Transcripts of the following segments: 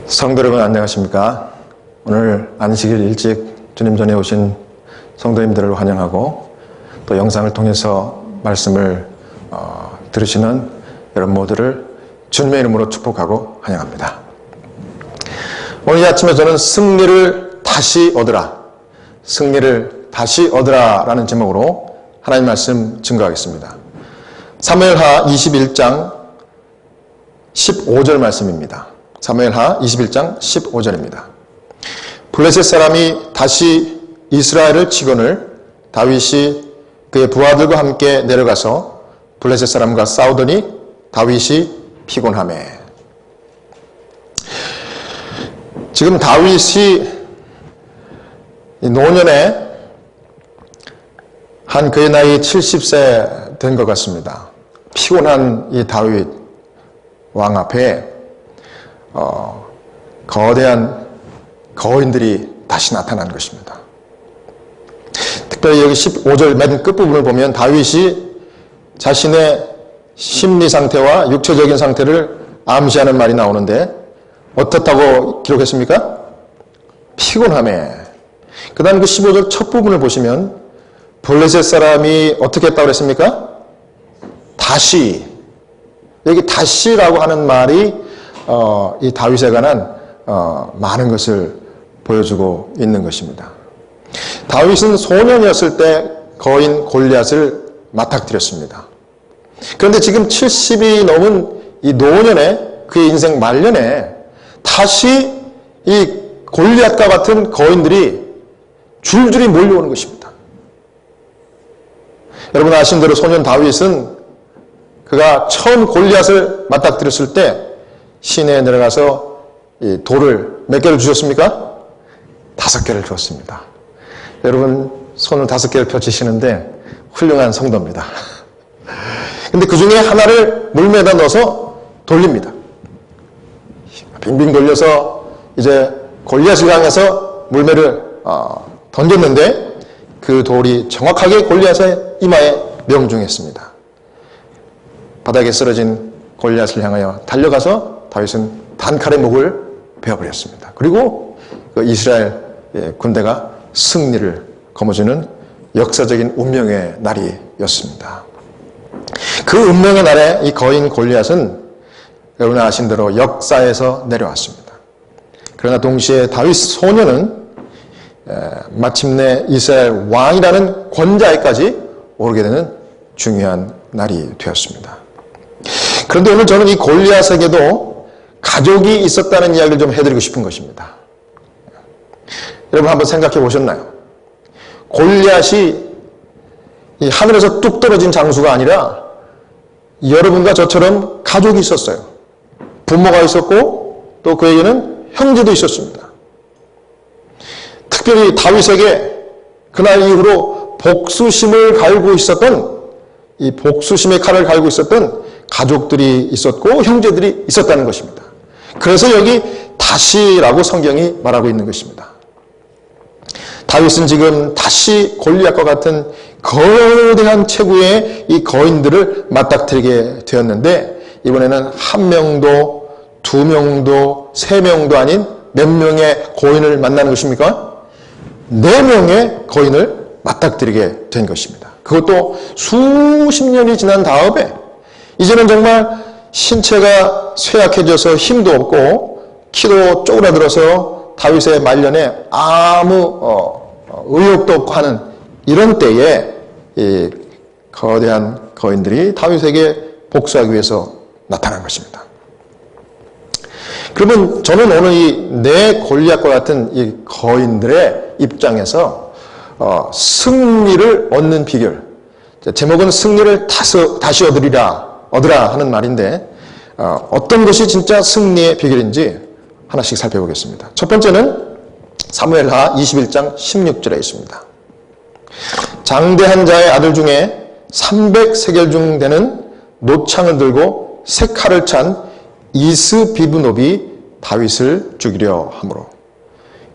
성도 여러분 안녕하십니까? 오늘 안식일 일찍 주님 전에 오신 성도님들을 환영하고 또 영상을 통해서 말씀을 들으시는 여러분 모두를 주님의 이름으로 축복하고 환영합니다. 오늘 이 아침에 저는 승리를 다시 얻으라, 승리를 다시 얻으라 라는 제목으로 하나님 말씀 증거하겠습니다. 사무엘하 21장 15절 말씀입니다. 사무엘하 21장 15절입니다. 블레셋 사람이 다시 이스라엘을 치거늘 다윗이 그의 부하들과 함께 내려가서 블레셋 사람과 싸우더니 다윗이 피곤하매. 지금 다윗이 노년에 한 그의 나이 70세 된 것 같습니다. 피곤한 이 다윗 왕 앞에 거대한 거인들이 다시 나타난 것입니다. 특별히 여기 15절 맨 끝부분을 보면 다윗이 자신의 심리 상태와 육체적인 상태를 암시하는 말이 나오는데 어떻다고 기록했습니까? 피곤하매. 그 다음 그 15절 첫 부분을 보시면 블레셋 사람이 어떻게 했다고 그랬습니까? 다시. 여기 다시라고 하는 말이 이 다윗에 관한 많은 것을 보여주고 있는 것입니다. 다윗은 소년이었을 때 거인 골리앗을 맞닥뜨렸습니다. 그런데 지금 70이 넘은 이 노년에 그의 인생 말년에 다시 이 골리앗과 같은 거인들이 줄줄이 몰려오는 것입니다. 여러분 아신 대로 소년 다윗은 그가 처음 골리앗을 맞닥뜨렸을 때 시내에 내려가서 이 돌을 몇 개를 주셨습니까? 5개를 주었습니다. 여러분 손을 5개를 펼치시는데 훌륭한 성도입니다. 근데 그 중에 하나를 물매다 넣어서 돌립니다. 빙빙 돌려서 이제 골리앗을 향해서 물매를 던졌는데 그 돌이 정확하게 골리앗의 이마에 명중했습니다. 바닥에 쓰러진 골리앗을 향하여 달려가서 다윗은 단칼에 목을 베어버렸습니다. 그리고 그 이스라엘 군대가 승리를 거머쥐는 역사적인 운명의 날이었습니다. 그 운명의 날에 이 거인 골리앗은 여러분 아신 대로 역사에서 내려왔습니다. 그러나 동시에 다윗 소년은 마침내 이스라엘 왕이라는 권좌에까지 오르게 되는 중요한 날이 되었습니다. 그런데 오늘 저는 이 골리앗에게도 가족이 있었다는 이야기를 좀 해드리고 싶은 것입니다. 여러분 한번 생각해 보셨나요? 골리앗이 이 하늘에서 뚝 떨어진 장수가 아니라 여러분과 저처럼 가족이 있었어요. 부모가 있었고 또 그에게는 형제도 있었습니다. 특별히 다윗에게 그날 이후로 복수심을 갈고 있었던 이 복수심의 칼을 갈고 있었던 가족들이 있었고 형제들이 있었다는 것입니다. 그래서 여기 다시라고 성경이 말하고 있는 것입니다. 다윗은 지금 다시 골리앗과 같은 거대한 체구의 이 거인들을 맞닥뜨리게 되었는데 이번에는 1명도 2명도 3명도 아닌 몇 명의 거인을 만나는 것입니까? 4명의 거인을 맞닥뜨리게 된 것입니다. 그것도 수십 년이 지난 다음에 이제는 정말 신체가 쇠약해져서 힘도 없고 키도 쪼그라들어서 다윗의 말년에 아무 의욕도 없고 하는 이런 때에 이 거대한 거인들이 다윗에게 복수하기 위해서 나타난 것입니다. 그러면 저는 오늘 이 네 골리앗과 같은 이 거인들의 입장에서 승리를 얻는 비결, 제목은 승리를 다시 얻으라 하는 말인데 어떤 것이 진짜 승리의 비결인지 하나씩 살펴보겠습니다. 첫 번째는 사무엘하 21장 16절에 있습니다. 장대한 자의 아들 중에 300세겔 중 되는 노창을 들고 세 칼을 찬 이스비브노비 다윗을 죽이려 하므로.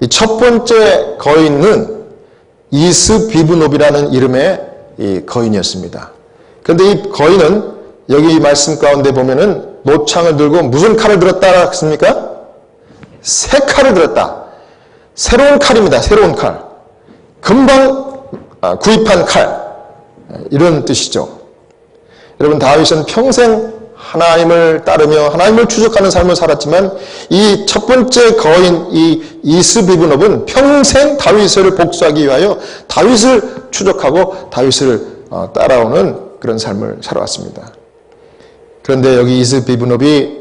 이 첫 번째 거인은 이스비브노비라는 이름의 이 거인이었습니다. 그런데 이 거인은 여기 이 말씀 가운데 보면은 노창을 들고 무슨 칼을 들었다 했습니까? 새 칼을 들었다. 새로운 칼입니다. 새로운 칼. 금방 구입한 칼. 이런 뜻이죠. 여러분, 다윗은 평생 하나님을 따르며 하나님을 추적하는 삶을 살았지만 이 첫 번째 거인 이 이스비브놉은 평생 다윗을 복수하기 위하여 다윗을 추적하고 다윗을 따라오는 그런 삶을 살아왔습니다. 그런데 여기 이스비브놉이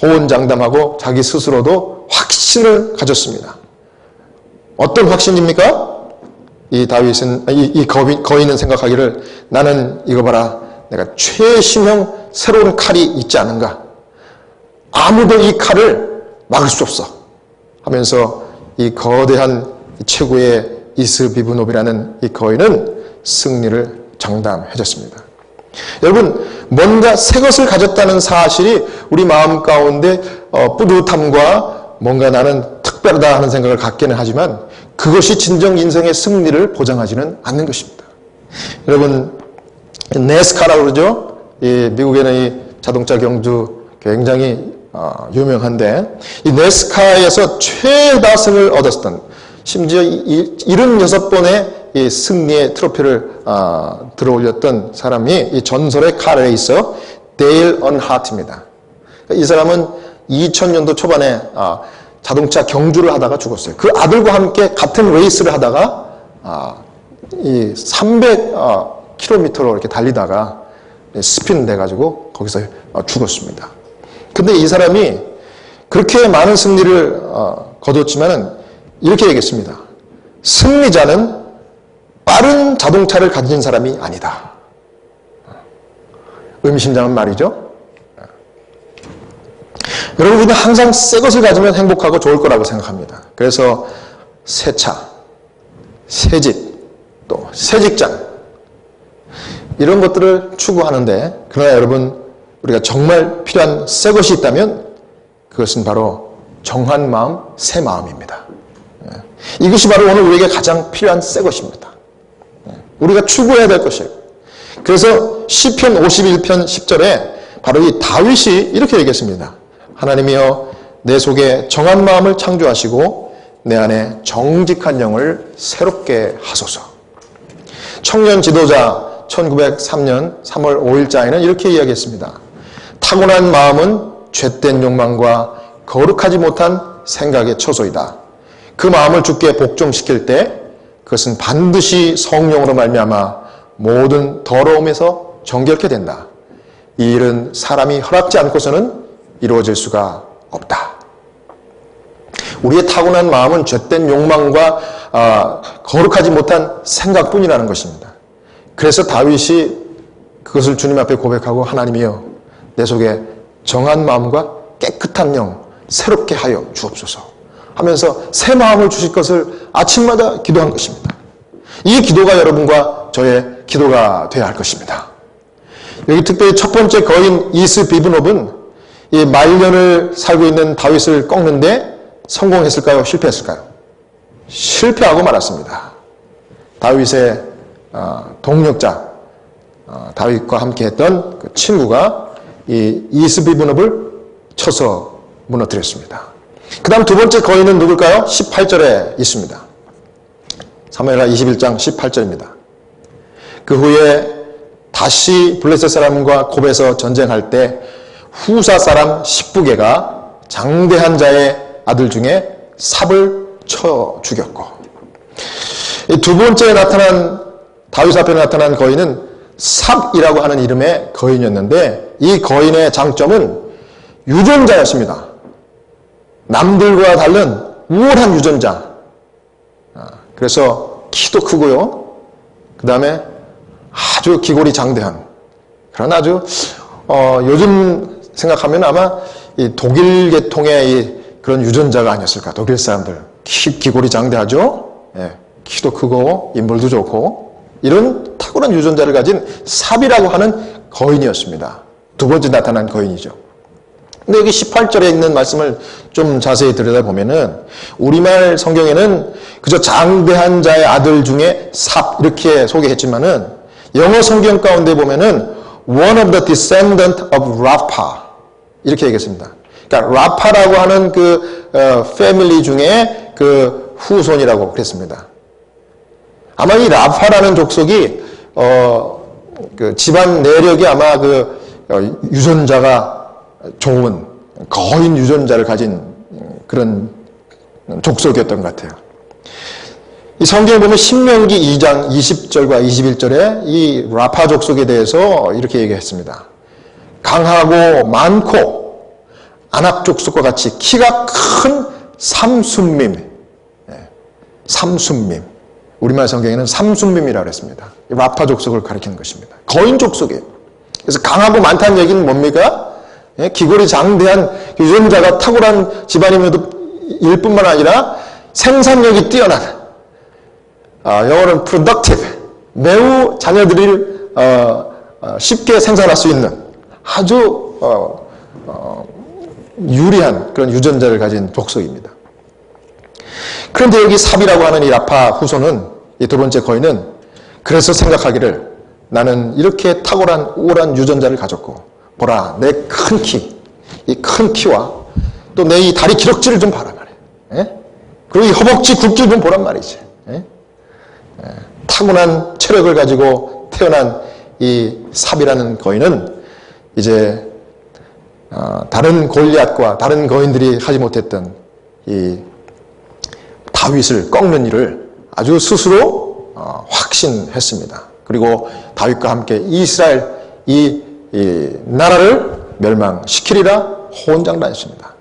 호언장담하고 자기 스스로도 확신을 가졌습니다. 어떤 확신입니까? 이 다윗은 이 거인은 생각하기를 나는 이거 봐라, 내가 최신형 새로운 칼이 있지 않은가? 아무도 이 칼을 막을 수 없어 하면서 이 거대한 최고의 이스비브놉이라는 이 거인은 승리를 장담해줬습니다. 여러분, 뭔가 새 것을 가졌다는 사실이 우리 마음 가운데 뿌듯함과 뭔가 나는 특별하다 하는 생각을 갖기는 하지만 그것이 진정 인생의 승리를 보장하지는 않는 것입니다. 여러분, 네스카라고 그러죠? 미국에는 이 자동차 경주 굉장히 유명한데 이 네스카에서 최다승을 얻었던 심지어 76번의 이 승리의 트로피를 들어올렸던 사람이 이 전설의 카레이서 데일 언하트입니다. 이 사람은 2000년도 초반에 자동차 경주를 하다가 죽었어요. 그 아들과 함께 같은 레이스를 하다가 이 300km로 이렇게 달리다가 스피드 돼가지고 거기서 죽었습니다. 근데 이 사람이 그렇게 많은 승리를 거뒀지만은 이렇게 얘기했습니다. 승리자는 빠른 자동차를 가진 사람이 아니다. 의미심장한 말이죠. 여러분, 우리는 항상 새 것을 가지면 행복하고 좋을 거라고 생각합니다. 그래서 새 차, 새 집, 또 새 직장 이런 것들을 추구하는데, 그러나 여러분, 우리가 정말 필요한 새 것이 있다면 그것은 바로 정한 마음, 새 마음입니다. 이것이 바로 오늘 우리에게 가장 필요한 새 것입니다. 우리가 추구해야 될 것이에요. 그래서 시편 51편 10절에 바로 이 다윗이 이렇게 얘기했습니다. 하나님이여, 내 속에 정한 마음을 창조하시고 내 안에 정직한 영을 새롭게 하소서. 청년 지도자 1903년 3월 5일자에는 이렇게 이야기했습니다. 타고난 마음은 죄된 욕망과 거룩하지 못한 생각의 처소이다. 그 마음을 주께 복종시킬 때 그것은 반드시 성령으로 말미암아 모든 더러움에서 정결케 된다. 이 일은 사람이 허락지 않고서는 이루어질 수가 없다. 우리의 타고난 마음은 죄된 욕망과 거룩하지 못한 생각뿐이라는 것입니다. 그래서 다윗이 그것을 주님 앞에 고백하고 하나님이여, 내 속에 정한 마음과 깨끗한 영 새롭게 하여 주옵소서 하면서 새 마음을 주실 것을 아침마다 기도한 것입니다. 이 기도가 여러분과 저의 기도가 되어야 할 것입니다. 여기 특별히 첫 번째 거인 이스비브놉은 이 말년을 살고 있는 다윗을 꺾는데 성공했을까요? 실패했을까요? 실패하고 말았습니다. 다윗의 동력자, 다윗과 함께 했던 그 친구가 이 이스비브놉을 쳐서 무너뜨렸습니다. 그 다음 두 번째 거인은 누굴까요? 18절에 있습니다. 사무엘하 21장 18절입니다. 그 후에 다시 블레셋 사람과 곱에서 전쟁할 때 후사 사람 십부개가 장대한 자의 아들 중에 삽을 쳐 죽였고, 이 두 번째 나타난 다윗 앞에 나타난 거인은 삽이라고 하는 이름의 거인이었는데 이 거인의 장점은 유전자였습니다. 남들과 다른 우월한 유전자. 그래서 키도 크고요. 그 다음에 아주 기골이 장대한 그런 아주 요즘 생각하면 아마 이 독일 계통의 이 그런 유전자가 아니었을까. 독일 사람들 기골이 장대하죠. 예, 키도 크고 인물도 좋고 이런 탁월한 유전자를 가진 삽이라고 하는 거인이었습니다. 두 번째 나타난 거인이죠. 근데 여기 18절에 있는 말씀을 좀 자세히 들여다보면은 우리말 성경에는 그저 장대한 자의 아들 중에 삽 이렇게 소개했지만은 영어 성경 가운데 보면은 one of the descendant of Rapha 이렇게 얘기했습니다. 그러니까 라파라고 하는 그 패밀리 중에 그 후손이라고 그랬습니다. 아마 이 라파라는 족속이 그 집안 내력이 아마 그 유전자가 좋은 거인 유전자를 가진 그런 족속이었던 것 같아요. 이 성경에 보면 신명기 2장 20절과 21절에 이 라파 족속에 대해서 이렇게 얘기했습니다. 강하고 많고 아낙 족속과 같이 키가 큰 삼순밈, 삼순밈. 우리말 성경에는 삼순밈이라고 했습니다. 라파 족속을 가리키는 것입니다. 거인 족속이에요. 그래서 강하고 많다는 얘기는 뭡니까? 기골이 장대한 유전자가 탁월한 집안임에도 일 뿐만 아니라 생산력이 뛰어난, 영어는 productive, 매우 자녀들을 쉽게 생산할 수 있는 아주 유리한 그런 유전자를 가진 족속입니다. 그런데 여기 삽이라고 하는 이 라파 후손은, 이 두 번째 거인은 그래서 생각하기를 나는 이렇게 탁월한 우월한 유전자를 가졌고, 보라 내 큰 키, 이 큰 키와 또 내 이 다리 기럭지를 좀 봐라 말이에요. 그리고 이 허벅지 굵기를 좀 보란 말이지. 타고난 체력을 가지고 태어난 이 삽이라는 거인은 이제 다른 골리앗과 다른 거인들이 하지 못했던 이 다윗을 꺾는 일을 아주 스스로 확신했습니다. 그리고 다윗과 함께 이스라엘 이 나라를 멸망시키리라 호언장담했습니다.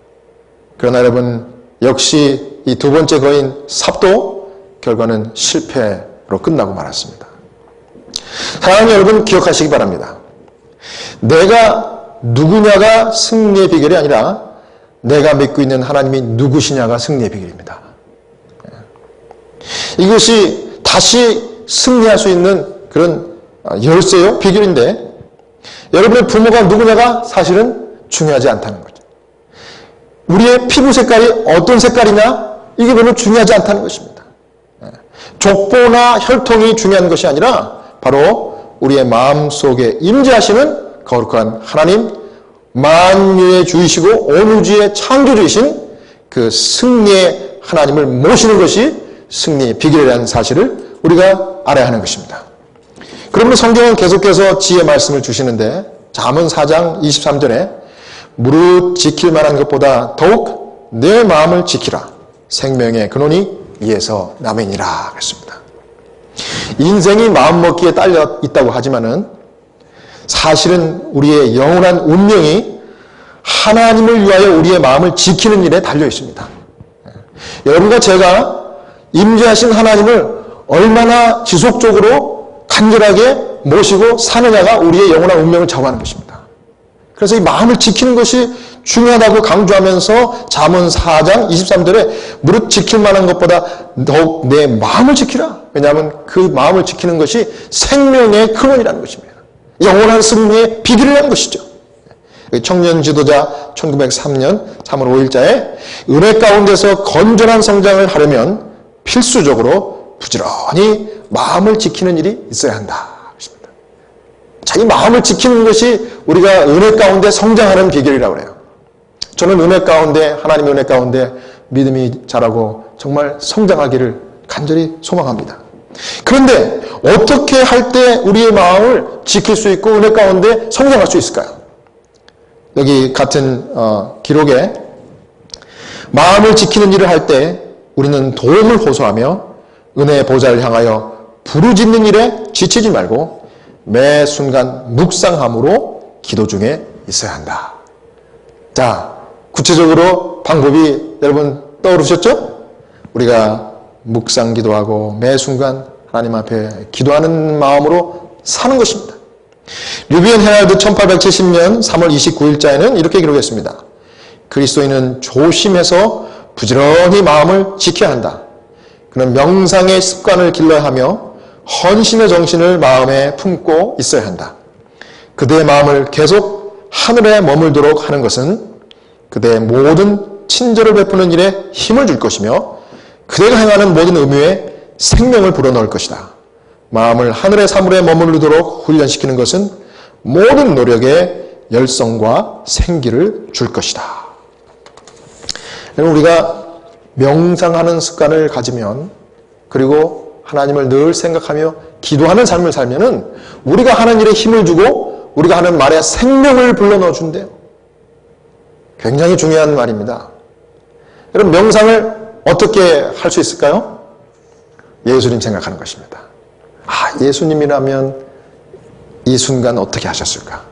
그러나 여러분, 역시 이 두 번째 거인 삽도 결과는 실패로 끝나고 말았습니다. 사랑하는 여러분, 기억하시기 바랍니다. 내가 누구냐가 승리의 비결이 아니라 내가 믿고 있는 하나님이 누구시냐가 승리의 비결입니다. 이것이 다시 승리할 수 있는 그런 열쇠요, 비결인데, 여러분의 부모가 누구냐가 사실은 중요하지 않다는 거죠. 우리의 피부 색깔이 어떤 색깔이냐, 이게 별로 중요하지 않다는 것입니다. 족보나 혈통이 중요한 것이 아니라 바로 우리의 마음속에 임재하시는 거룩한 하나님, 만유의 주이시고 온 우주의 창조주이신 그 승리의 하나님을 모시는 것이 승리의 비결이라는 사실을 우리가 알아야 하는 것입니다. 그러면 성경은 계속해서 지혜의 말씀을 주시는데, 잠언 4장 23절에 무릇 지킬 만한 것보다 더욱 내 마음을 지키라. 생명의 근원이 이에서 남이니라 그랬습니다. 인생이 마음먹기에 딸려 있다고 하지만은 사실은 우리의 영원한 운명이 하나님을 위하여 우리의 마음을 지키는 일에 달려 있습니다. 여러분과 제가 임재하신 하나님을 얼마나 지속적으로 간절하게 모시고 사느냐가 우리의 영원한 운명을 좌우하는 것입니다. 그래서 이 마음을 지키는 것이 중요하다고 강조하면서 잠언 4장 23절에 무릇 지킬 만한 것보다 더욱 내 마음을 지키라. 왜냐하면 그 마음을 지키는 것이 생명의 근원이라는 것입니다. 영원한 승리의 비결이라는 것이죠. 청년 지도자 1903년 3월 5일자에 은혜 가운데서 건전한 성장을 하려면 필수적으로 부지런히 마음을 지키는 일이 있어야 한다. 자기 마음을 지키는 것이 우리가 은혜 가운데 성장하는 비결이라고 그래요. 저는 은혜 가운데, 하나님의 은혜 가운데 믿음이 자라고 정말 성장하기를 간절히 소망합니다. 그런데 어떻게 할 때 우리의 마음을 지킬 수 있고 은혜 가운데 성장할 수 있을까요? 여기 같은 기록에 마음을 지키는 일을 할 때 우리는 도움을 호소하며 은혜의 보좌를 향하여 부르짖는 일에 지치지 말고 매 순간 묵상함으로 기도 중에 있어야 한다. 자, 구체적으로 방법이 여러분 떠오르셨죠? 우리가 묵상 기도하고 매 순간 하나님 앞에 기도하는 마음으로 사는 것입니다. 류비언 헤럴드 1870년 3월 29일자에는 이렇게 기록했습니다. 그리스도인은 조심해서 부지런히 마음을 지켜야 한다. 그는 명상의 습관을 길러야 하며 헌신의 정신을 마음에 품고 있어야 한다. 그대의 마음을 계속 하늘에 머물도록 하는 것은 그대의 모든 친절을 베푸는 일에 힘을 줄 것이며 그대가 행하는 모든 의무에 생명을 불어넣을 것이다. 마음을 하늘의 사물에 머무르도록 훈련시키는 것은 모든 노력에 열성과 생기를 줄 것이다. 여러분, 우리가 명상하는 습관을 가지면, 그리고 하나님을 늘 생각하며 기도하는 삶을 살면은 우리가 하는 일에 힘을 주고 우리가 하는 말에 생명을 불러넣어 준대요. 굉장히 중요한 말입니다. 여러분, 명상을 어떻게 할 수 있을까요? 예수님 생각하는 것입니다. 아, 예수님이라면 이 순간 어떻게 하셨을까?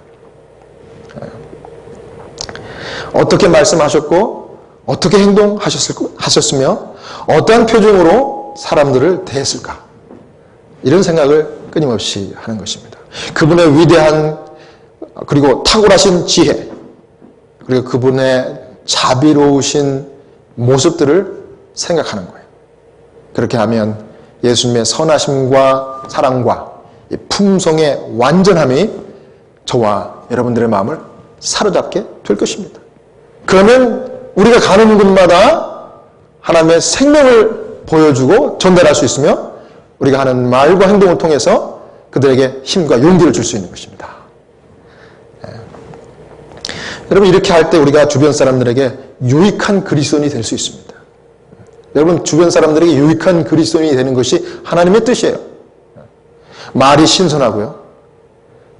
어떻게 말씀하셨고 어떻게 행동하셨으며 어떠한 표정으로 사람들을 대했을까? 이런 생각을 끊임없이 하는 것입니다. 그분의 위대한 그리고 탁월하신 지혜, 그리고 그분의 자비로우신 모습들을 생각하는 거예요. 그렇게 하면 예수님의 선하심과 사랑과 이 품성의 완전함이 저와 여러분들의 마음을 사로잡게 될 것입니다. 그러면 우리가 가는 곳마다 하나님의 생명을 보여주고 전달할 수 있으며 우리가 하는 말과 행동을 통해서 그들에게 힘과 용기를 줄 수 있는 것입니다. 여러분, 이렇게 할 때 우리가 주변 사람들에게 유익한 그리스도인이 될 수 있습니다. 여러분, 주변 사람들에게 유익한 그리스도인이 되는 것이 하나님의 뜻이에요. 말이 신선하고요.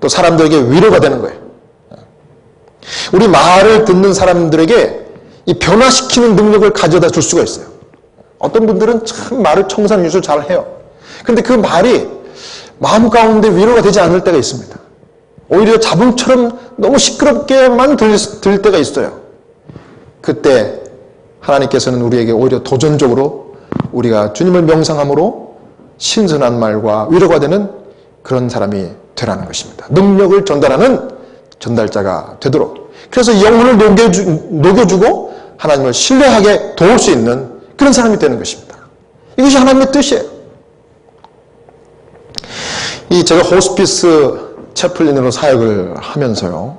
또 사람들에게 위로가 되는 거예요. 우리 말을 듣는 사람들에게 이 변화시키는 능력을 가져다 줄 수가 있어요. 어떤 분들은 참 말을 청산유수 잘 해요. 근데 그 말이 마음 가운데 위로가 되지 않을 때가 있습니다. 오히려 잡음처럼 너무 시끄럽게만 들릴 때가 있어요. 그때 하나님께서는 우리에게 오히려 도전적으로 우리가 주님을 명상함으로 신선한 말과 위로가 되는 그런 사람이 되라는 것입니다. 능력을 전달하는 전달자가 되도록. 그래서 영혼을 녹여주고 하나님을 신뢰하게 도울 수 있는 그런 사람이 되는 것입니다. 이것이 하나님의 뜻이에요. 제가 호스피스 채플린으로 사역을 하면서요,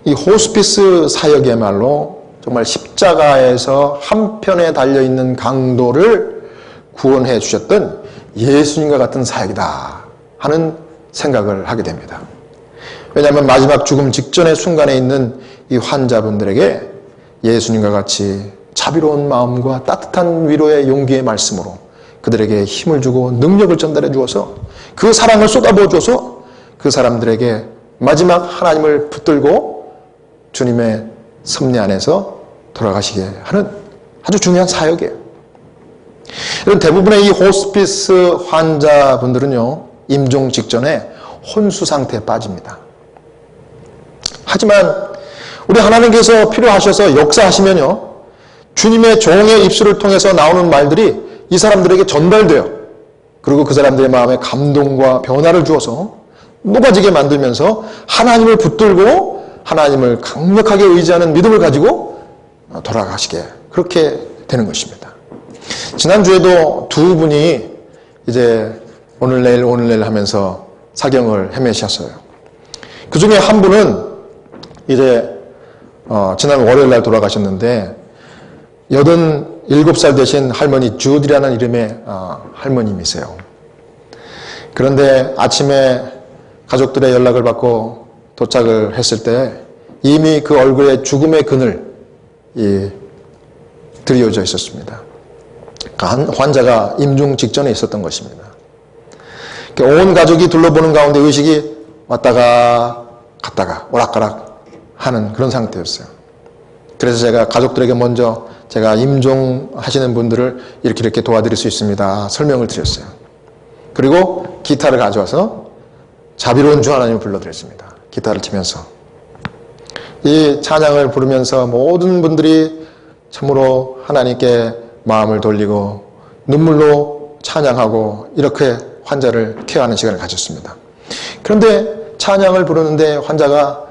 이 호스피스 사역이야말로 정말 십자가에서 한편에 달려있는 강도를 구원해 주셨던 예수님과 같은 사역이다 하는 생각을 하게 됩니다. 왜냐하면 마지막 죽음 직전의 순간에 있는 이 환자분들에게 예수님과 같이 자비로운 마음과 따뜻한 위로의 용기의 말씀으로 그들에게 힘을 주고 능력을 전달해 주어서 그 사랑을 쏟아부어 줘서 그 사람들에게 마지막 하나님을 붙들고 주님의 섭리 안에서 돌아가시게 하는 아주 중요한 사역이에요. 대부분의 이 호스피스 환자분들은요, 임종 직전에 혼수 상태에 빠집니다. 하지만 우리 하나님께서 필요하셔서 역사하시면요, 주님의 종의 입술을 통해서 나오는 말들이 이 사람들에게 전달돼요. 그리고 그 사람들의 마음에 감동과 변화를 주어서 녹아지게 만들면서 하나님을 붙들고 하나님을 강력하게 의지하는 믿음을 가지고 돌아가시게 그렇게 되는 것입니다. 지난주에도 두 분이 이제 오늘 내일 하면서 사경을 헤매셨어요. 그 중에 한 분은 이제 지난 월요일 날 돌아가셨는데 87살 되신 할머니 주디라는 이름의 할머님이세요. 그런데 아침에 가족들의 연락을 받고 도착을 했을 때 이미 그 얼굴에 죽음의 그늘이 드리워져 있었습니다. 환자가 임종 직전에 있었던 것입니다. 온 가족이 둘러보는 가운데 의식이 왔다가 갔다가 오락가락 하는 그런 상태였어요. 그래서 제가 가족들에게 먼저 제가 임종하시는 분들을 이렇게 도와드릴 수 있습니다 설명을 드렸어요. 그리고 기타를 가져와서 자비로운 주 하나님을 불러드렸습니다. 기타를 치면서 이 찬양을 부르면서 모든 분들이 참으로 하나님께 마음을 돌리고 눈물로 찬양하고 이렇게 환자를 케어하는 시간을 가졌습니다. 그런데 찬양을 부르는데 환자가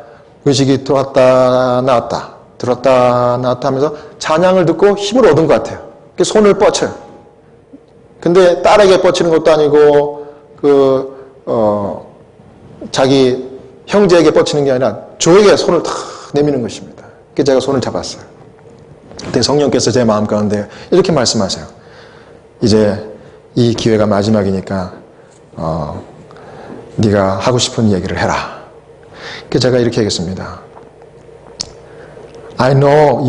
의식이 들어왔다 나왔다 들었다 나왔다 하면서 찬양을 듣고 힘을 얻은 것 같아요. 손을 뻗쳐요. 근데 딸에게 뻗치는 것도 아니고 자기 형제에게 뻗치는 게 아니라 저에게 손을 탁 내미는 것입니다. 그래서 제가 손을 잡았어요. 그때 성령께서 제 마음 가운데 이렇게 말씀하세요. 이제 이 기회가 마지막이니까 네가 하고 싶은 얘기를 해라. 그래서 제가 이렇게 하겠습니다. I know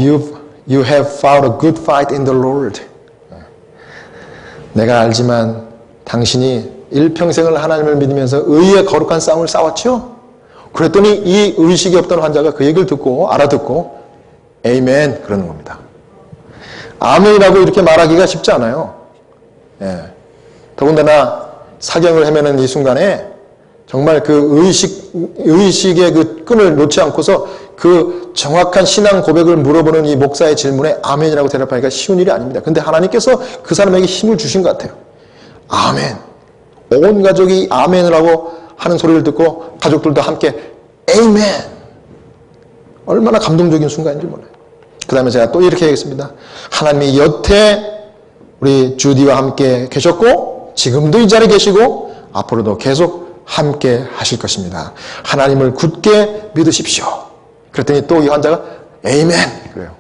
You have fought a good fight in the Lord. 내가 알지만 당신이 일평생을 하나님을 믿으면서 의의 거룩한 싸움을 싸웠죠? 그랬더니 이 의식이 없던 환자가 그 얘기를 듣고 알아듣고 에이멘 그러는 겁니다. 아멘이라고 이렇게 말하기가 쉽지 않아요. 예. 더군다나 사경을 헤매는 이 순간에 정말 그 의식의 그 끈을 놓지 않고서 그 정확한 신앙 고백을 물어보는 이 목사의 질문에 아멘이라고 대답하기가 쉬운 일이 아닙니다. 근데 하나님께서 그 사람에게 힘을 주신 것 같아요. 아멘. 온 가족이 아멘을 하고 하는 소리를 듣고 가족들도 함께 에이멘. 얼마나 감동적인 순간인지 몰라요. 그 다음에 제가 또 이렇게 하겠습니다. 하나님이 여태 우리 주디와 함께 계셨고 지금도 이 자리에 계시고 앞으로도 계속 함께 하실 것입니다. 하나님을 굳게 믿으십시오. 그랬더니 또 이 환자가 에이멘 그래요.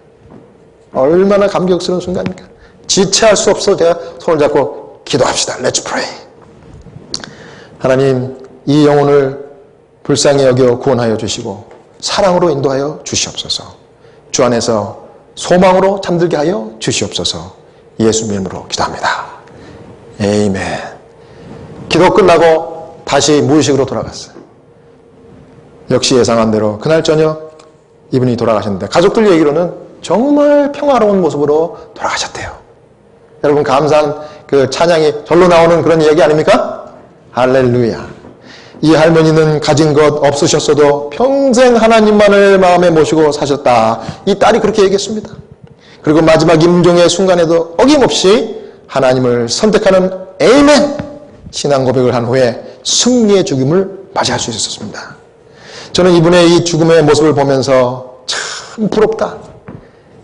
얼마나 감격스러운 순간입니까? 지체할 수 없어 제가 손을 잡고 기도합시다. Let's pray. 하나님 이 영혼을 불쌍히 여겨 구원하여 주시고 사랑으로 인도하여 주시옵소서. 주 안에서 소망으로 잠들게 하여 주시옵소서. 예수 이름으로 기도합니다. 에이멘. 기도 끝나고 다시 무의식으로 돌아갔어요. 역시 예상한 대로 그날 저녁 이분이 돌아가셨는데 가족들 얘기로는 정말 평화로운 모습으로 돌아가셨대요. 여러분 감사한 그 찬양이 절로 나오는 그런 얘기 아닙니까? 할렐루야. 이 할머니는 가진 것 없으셨어도 평생 하나님만을 마음에 모시고 사셨다. 이 딸이 그렇게 얘기했습니다. 그리고 마지막 임종의 순간에도 어김없이 하나님을 선택하는 에이멘 신앙 고백을 한 후에 승리의 죽음을 맞이할 수 있었습니다. 저는 이분의 이 죽음의 모습을 보면서 참 부럽다.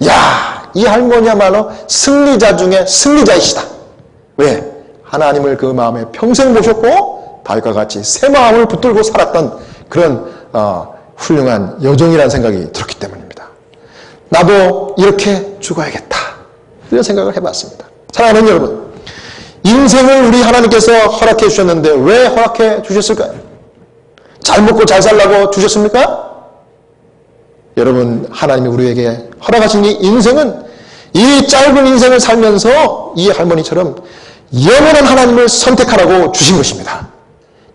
야, 이 할머니야말로 승리자 중에 승리자이시다. 왜? 하나님을 그 마음에 평생 모셨고 다윗과 같이 새 마음을 붙들고 살았던 그런 훌륭한 여종이라는 생각이 들었기 때문입니다. 나도 이렇게 죽어야겠다. 이런 생각을 해봤습니다. 사랑하는 여러분, 인생을 우리 하나님께서 허락해 주셨는데 왜 허락해 주셨을까요? 잘 먹고 잘 살라고 주셨습니까? 여러분, 하나님이 우리에게 허락하신 이 인생은 이 짧은 인생을 살면서 이 할머니처럼 영원한 하나님을 선택하라고 주신 것입니다.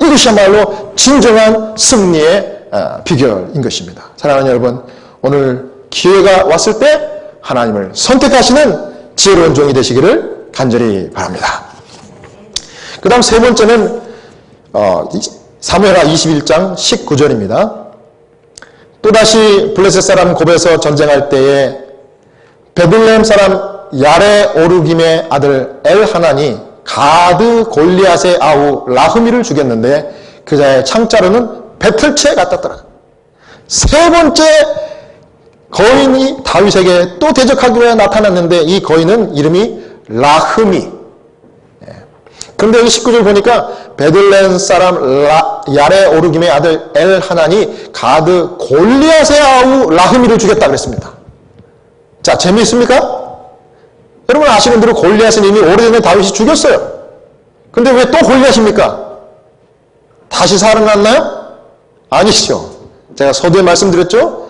이것이야말로 진정한 승리의 비결인 것입니다. 사랑하는 여러분, 오늘 기회가 왔을 때 하나님을 선택하시는 지혜로운 종이 되시기를 간절히 바랍니다. 그 다음 세 번째는 사무엘하 21장 19절입니다. 또다시 블레셋 사람 곱에서 전쟁할 때에 베들레헴 사람 야레 오르김의 아들 엘하난이 가드 골리앗의 아우 라흐미를 죽였는데 그자의 창자로는 배틀채 같았더라. 세 번째 거인이 다윗에게 또 대적하기 위해 나타났는데 이 거인은 이름이 라흐미. 그런데 여기 19절 보니까 베들레헴 사람 야레 오르김의 아들 엘하난이 가드 골리앗의 아우 라흐미를 죽였다 그랬습니다. 자, 재미있습니까? 여러분 아시는 대로 골리앗은 이미 오래전에 다윗이 죽였어요. 근데 왜 또 골리앗입니까? 다시 살아났나요? 아니죠. 제가 서두에 말씀드렸죠?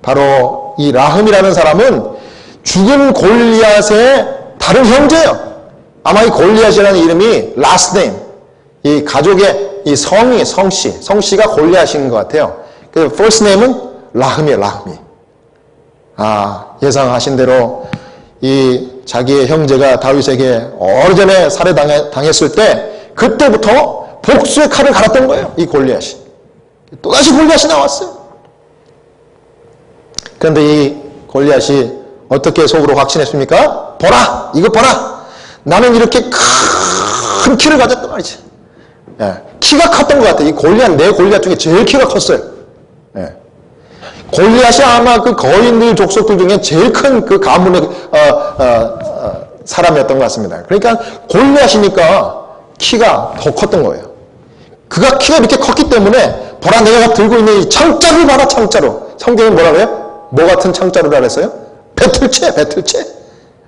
바로 이 라흠이라는 사람은 죽은 골리앗의 다른 형제예요. 아마 이 골리앗이라는 이름이 last name, 이 가족의 이 성씨가 골리앗인 것 같아요. 그 first name은 라흠이에요, 라흠이. 예상하신 대로 이 자기의 형제가 다윗에게 오래전에 살해당했을 때 그때부터 복수의 칼을 갈았던 거예요. 이 골리앗이. 또다시 골리앗이 나왔어요. 그런데 이 골리앗이 어떻게 속으로 확신했습니까? 보라! 이거 보라! 나는 이렇게 큰 키를 가졌단 말이지. 키가 컸던 것 같아요. 이 골리앗, 내 골리앗 중에 제일 키가 컸어요. 골리앗이 아마 그 거인들 족속들 중에 제일 큰 그 가문의 사람이었던 것 같습니다. 그러니까 골리앗이니까 키가 더 컸던 거예요. 그가 키가 이렇게 컸기 때문에 보라 내가 들고 있는 이 창자를 봐라 창자로. 성경은 뭐라고 해요? 뭐 같은 창자루라 그랬어요? 배틀채.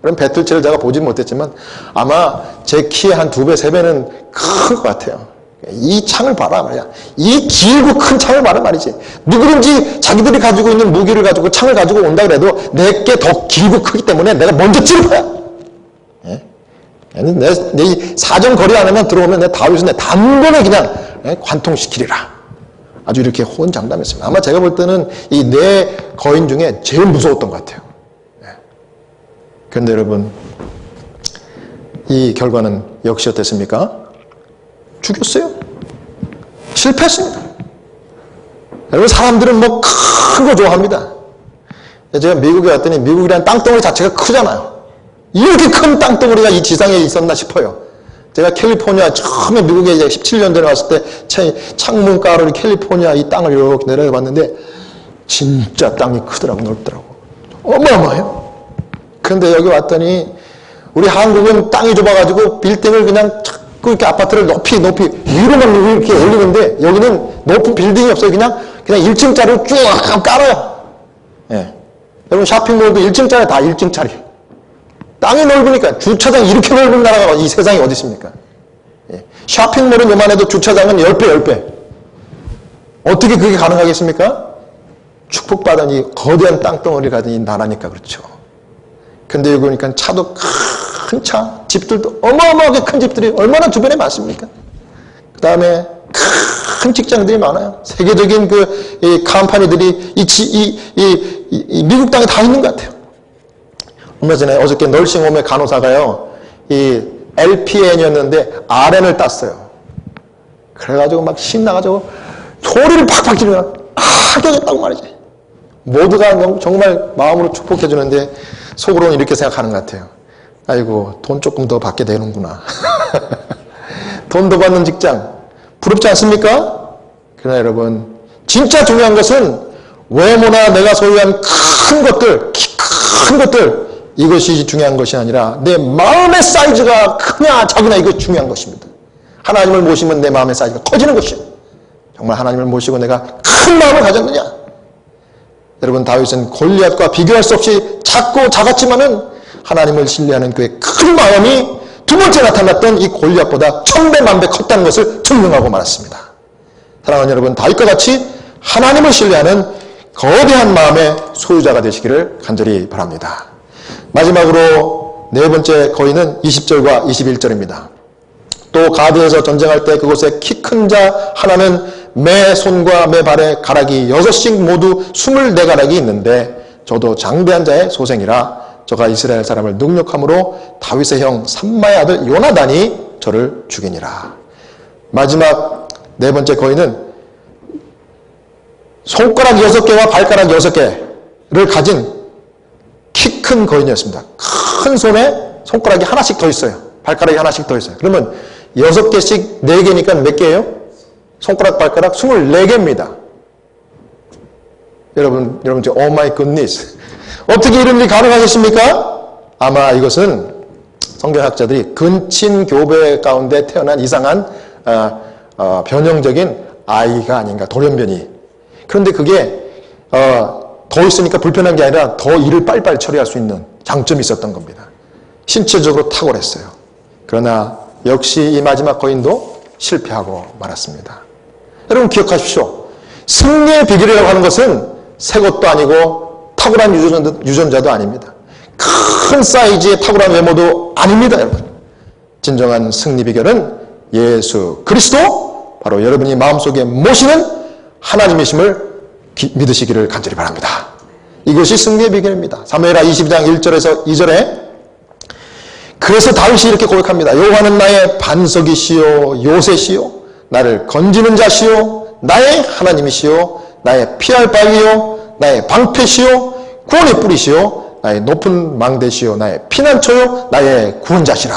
그럼 배틀채를 제가 보진 못했지만 아마 제 키의 한 2배, 3배는 큰 것 같아요. 이 창을 봐라 말이야. 이 길고 큰 창을 봐라 말이지. 누구든지 자기들이 가지고 있는 무기를 가지고 창을 가지고 온다 그래도 내게 더 길고 크기 때문에 내가 먼저 찌를 거야. 내 사정거리 안에만 들어오면 내 다윗은 내 단번에 그냥 관통시키리라. 아주 이렇게 호언장담했습니다. 아마 제가 볼 때는 이 네 거인 중에 제일 무서웠던 것 같아요. 그런데 여러분, 이 결과는 역시 어땠습니까? 죽였어요. 실패했습니다. 여러분, 사람들은 뭐 큰 거 좋아합니다. 제가 미국에 왔더니 미국이라는 땅덩어리 자체가 크잖아요. 이렇게 큰 땅덩어리가 이 지상에 있었나 싶어요. 제가 캘리포니아 처음에 미국에 이제 17년 전에 왔을 때 창문가로 캘리포니아 이 땅을 이렇게 내려봤는데 진짜 땅이 크더라고, 넓더라고. 어마어마해요. 그런데 여기 왔더니 우리 한국은 땅이 좁아가지고 빌딩을 그냥 자꾸 이렇게 아파트를 높이 위로만 이렇게 올리는데 여기는 높은 빌딩이 없어요. 그냥 1층짜리로 쭉 깔아요. 예. 여러분 쇼핑몰도 1층짜리 다 1층짜리. 땅이 넓으니까 주차장 이렇게 넓은 나라가 이 세상에 어디 있습니까? 예. 쇼핑몰은 요만해도 주차장은 10배. 어떻게 그게 가능하겠습니까? 축복받은 이 거대한 땅덩어리를 가진 이 나라니까 그렇죠. 근데 여기 보니까 차도 큰 차, 집들도 어마어마하게 큰 집들이 얼마나 주변에 많습니까? 그 다음에 큰 직장들이 많아요. 세계적인 이 컴퍼니들이 이 미국 땅에 다 있는 것 같아요. 얼마 전에 어저께 널싱홈의 간호사가요, 이 LPN이었는데 RN을 땄어요. 그래가지고 막 신나가지고 소리를 팍팍 지르면 합격했다고 말이지. 모두가 정말 마음으로 축복해주는데 속으로는 이렇게 생각하는 것 같아요. 아이고, 돈 조금 더 받게 되는구나. 돈 더 받는 직장 부럽지 않습니까? 그러나 여러분, 진짜 중요한 것은 외모나 내가 소유한 큰 것들, 키 큰 것들, 이것이 중요한 것이 아니라 내 마음의 사이즈가 크냐 작으냐, 이것이 중요한 것입니다. 하나님을 모시면 내 마음의 사이즈가 커지는 것이에요. 정말 하나님을 모시고 내가 큰 마음을 가졌느냐? 여러분, 다윗은 골리앗과 비교할 수 없이 작고 작았지만은 하나님을 신뢰하는 그의 큰 마음이 두 번째 나타났던 이 골리앗보다 1000배 만배 컸다는 것을 증명하고 말았습니다. 사랑하는 여러분, 다윗과 같이 하나님을 신뢰하는 거대한 마음의 소유자가 되시기를 간절히 바랍니다. 마지막으로 네 번째 거인은 20절과 21절입니다. 또 가드에서 전쟁할 때 그곳에 키 큰 자 하나는 매 손과 매 발에 가락이 6씩 모두 24가락이 있는데 저도 장대한 자의 소생이라 저가 이스라엘 사람을 능욕함으로 다윗의 형 삼마의 아들 요나단이 저를 죽이니라. 마지막 네 번째 거인은 손가락 6개와 발가락 6개를 가진 키 큰 거인이었습니다. 큰 손에 손가락이 하나씩 더 있어요. 발가락이 하나씩 더 있어요. 그러면 6개씩 4개니까 몇 개예요? 손가락, 발가락 24개입니다. 여러분 지금 오 마이 굿니스. 어떻게 이런 일이 가능하겠습니까? 아마 이것은 성경학자들이 근친교배 가운데 태어난 이상한 변형적인 아이가 아닌가, 돌연변이. 그런데 그게 더 있으니까 불편한 게 아니라 더 일을 빨리빨리 처리할 수 있는 장점이 있었던 겁니다. 신체적으로 탁월했어요. 그러나 역시 이 마지막 거인도 실패하고 말았습니다. 여러분 기억하십시오. 승리의 비결이라고 하는 것은 새 것도 아니고 탁월한 유전자도 아닙니다. 큰 사이즈의 탁월한 외모도 아닙니다. 여러분, 진정한 승리 비결은 예수 그리스도, 바로 여러분이 마음속에 모시는 하나님이심을 믿으시기를 간절히 바랍니다. 이것이 승리의 비결입니다. 사무엘하 22장 1절에서 2절에 그래서 다윗이 이렇게 고백합니다. 여호와는 나의 반석이시요 요새시요 나를 건지는 자시요 나의 하나님이시요 나의 피할 바위요 나의 방패시요 구원의 뿌리시요 나의 높은 망대시요 나의 피난처요 나의 구원자시라.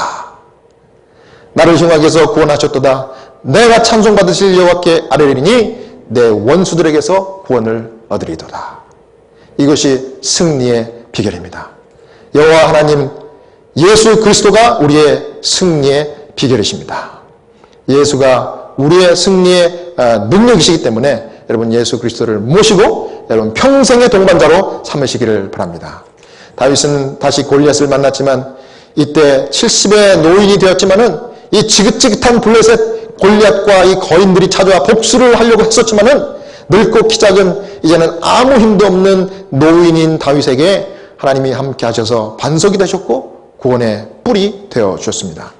나를 흉악에서 구원하셨도다. 내가 찬송받으실 여호와께 아뢰리니 내 원수들에게서 구원을 얻으리도다. 이것이 승리의 비결입니다. 여호와 하나님 예수 그리스도가 우리의 승리의 비결이십니다. 예수가 우리의 승리의 능력이시기 때문에 여러분 예수 그리스도를 모시고 여러분 평생의 동반자로 삼으시기를 바랍니다. 다윗은 다시 골리앗을 만났지만 이때 70의 노인이 되었지만은 이 지긋지긋한 블레셋 골리앗과 이 거인들이 찾아와 복수를 하려고 했었지만은 늙고 키 작은 이제는 아무 힘도 없는 노인인 다윗에게 하나님이 함께 하셔서 반석이 되셨고 구원의 뿔이 되어 주셨습니다.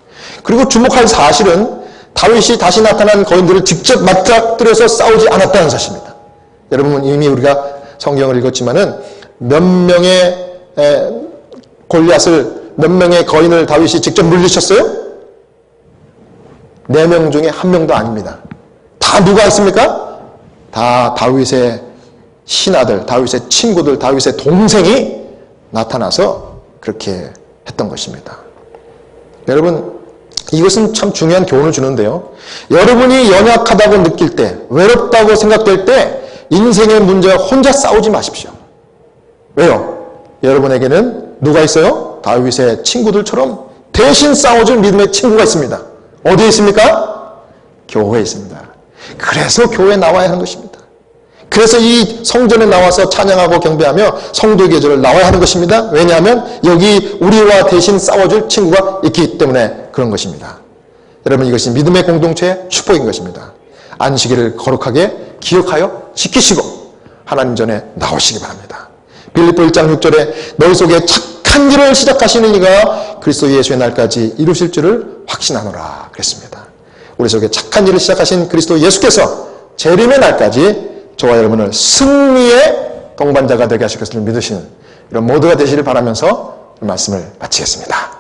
그리고 주목할 사실은 다윗이 다시 나타난 거인들을 직접 맞닥뜨려서 싸우지 않았다는 사실입니다. 여러분 이미 우리가 성경을 읽었지만은 몇 명의 골리앗을 몇 명의 거인을 다윗이 직접 물리셨어요? 4명 중에 1명도 아닙니다. 다 누가 있습니까? 다 다윗의 신하들, 다윗의 친구들, 다윗의 동생이 나타나서 그렇게 했던 것입니다. 여러분 이것은 참 중요한 교훈을 주는데요. 여러분이 연약하다고 느낄 때, 외롭다고 생각될 때 인생의 문제와 혼자 싸우지 마십시오. 왜요? 여러분에게는 누가 있어요? 다윗의 친구들처럼 대신 싸워줄 믿음의 친구가 있습니다. 어디에 있습니까? 교회에 있습니다. 그래서 교회에 나와야 하는 것입니다. 그래서 이 성전에 나와서 찬양하고 경배하며 성도의 계절을 나와야 하는 것입니다. 왜냐하면 여기 우리와 대신 싸워줄 친구가 있기 때문에 그런 것입니다. 여러분 이것이 믿음의 공동체의 축복인 것입니다. 안식일을 거룩하게 기억하여 지키시고 하나님 전에 나오시기 바랍니다. 빌립보 1장 6절에 너희 속에 착한 일을 시작하시는 이가 그리스도 예수의 날까지 이루실 줄을 확신하노라 그랬습니다. 우리 속에 착한 일을 시작하신 그리스도 예수께서 재림의 날까지 저와 여러분을 승리의 동반자가 되게 하실 것을 믿으시는 이런 모두가 되시길 바라면서 말씀을 마치겠습니다.